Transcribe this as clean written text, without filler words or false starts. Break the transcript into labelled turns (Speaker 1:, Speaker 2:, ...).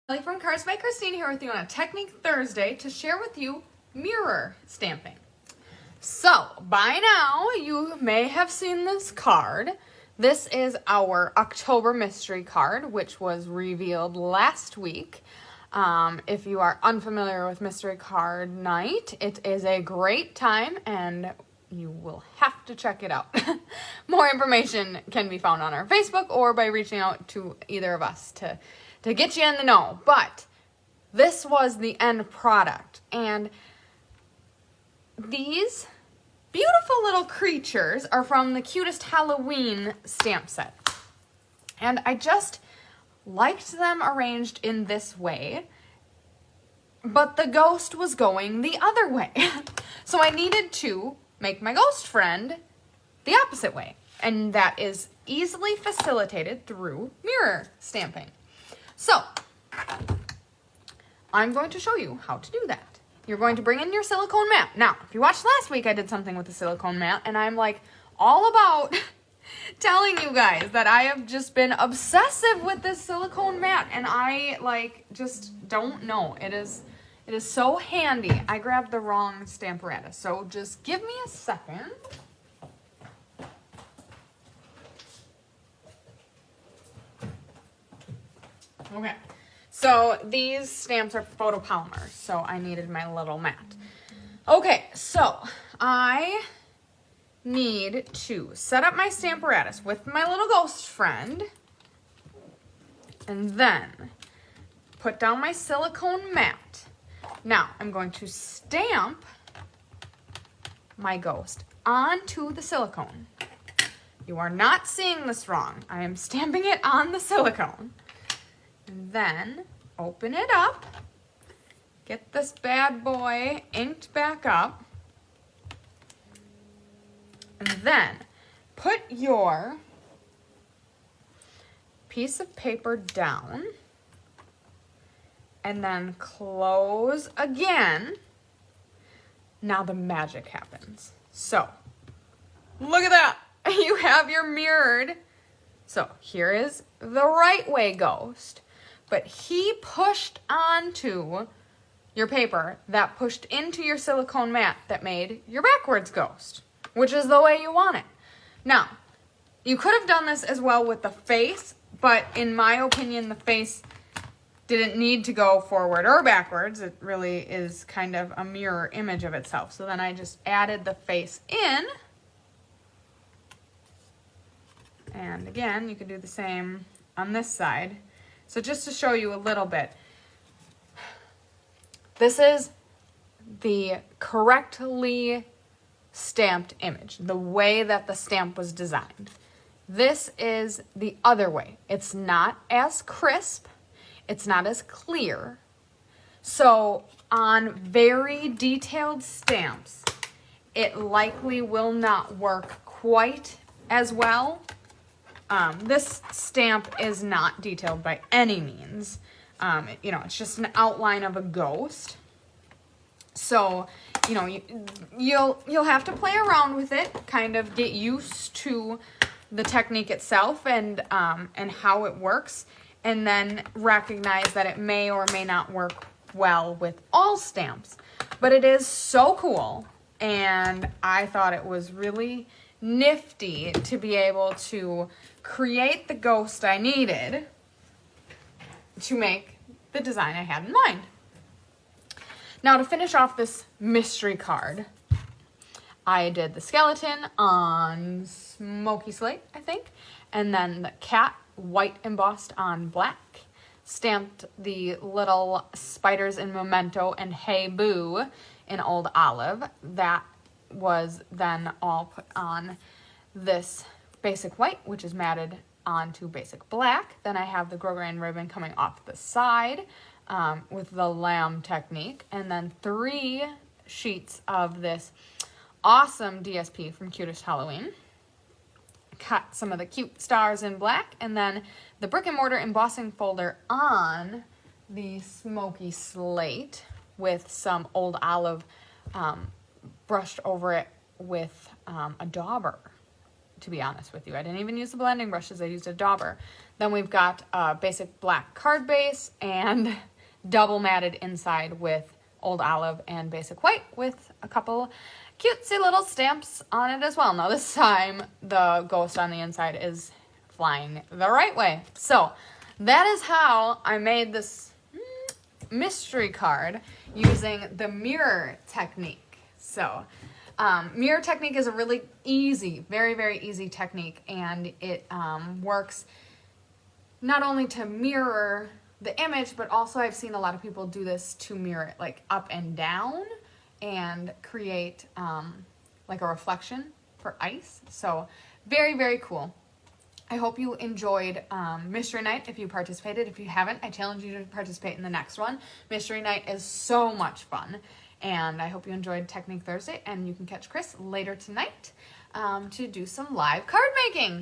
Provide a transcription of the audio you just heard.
Speaker 1: Kelly from Cards by Christine here with you on a Technique Thursday to share with you mirror stamping. So, by now, you may have seen this card. This is our October mystery card, which was revealed last week. If you are unfamiliar with Mystery Card Night, it is a great time and you will have to check it out. More information can be found on our Facebook or by reaching out to either of us to get you in the know. But this was the end product. And these beautiful little creatures are from the Cutest Halloween stamp set. And I just liked them arranged in this way, but the ghost was going the other way. So I needed to make my ghost friend the opposite way. And that is easily facilitated through mirror stamping. So, I'm going to show you how to do that. You're going to bring in your silicone mat. Now, if you watched last week, I did something with the silicone mat, and I'm like all about telling you guys that I have just been obsessive with this silicone mat, and I like just don't know. It is so handy. I grabbed the wrong stamparatus, so just give me a second. Okay, so these stamps are photopolymers, so I needed my little mat. Okay, so I need to set up my stamparatus with my little ghost friend, and then put down my silicone mat. Now, I'm going to stamp my ghost onto the silicone. You are not seeing this wrong. I am stamping it on the silicone. And then open it up, get this bad boy inked back up, and then put your piece of paper down, and then close again. Now the magic happens. So, look at that. You have your mirrored. So here is the right way ghost. But he pushed onto your paper that pushed into your silicone mat that made your backwards ghost, which is the way you want it. Now, you could have done this as well with the face, but in my opinion, the face didn't need to go forward or backwards. It really is kind of a mirror image of itself. So then I just added the face in. And again, you could do the same on this side. So just to show you a little bit, this is the correctly stamped image, the way that the stamp was designed. This is the other way. It's not as crisp, it's not as clear. So on very detailed stamps, it likely will not work quite as well. This stamp is not detailed by any means. It's just an outline of a ghost. So, you'll have to play around with it, kind of get used to the technique itself and how it works, and then recognize that it may or may not work well with all stamps. But it is so cool, and I thought it was really nifty to be able to create the ghost I needed to make the design I had in mind. Now, to finish off this mystery card, I did the skeleton on smoky slate, I think, and then the cat white embossed on black, stamped the little spiders in Memento and Hey Boo in Old Olive. That was then all put on this basic white, which is matted onto basic black. Then I have the grosgrain ribbon coming off the side with the lamb technique, and then 3 sheets of this awesome DSP from Cutest Halloween. Cut some of the cute stars in black, and then the brick and mortar embossing folder on the smoky slate with some Old Olive brushed over it with a dauber to be honest with you. I didn't even use the blending brushes. I used a dauber. Then we've got a basic black card base and double matted inside with Old Olive and basic white with a couple cutesy little stamps on it as well. Now this time the ghost on the inside is flying the right way. So that is how I made this mystery card using the mirror technique. So mirror technique is a really easy, very, very easy technique, and it works not only to mirror the image, but also I've seen a lot of people do this to mirror it like up and down and create like a reflection for ice. So very, very cool. I hope you enjoyed Mystery Night if you participated. If you haven't, I challenge you to participate in the next one. Mystery Night is so much fun. And I hope you enjoyed Technique Thursday, and you can catch Chris later tonight to do some live card making.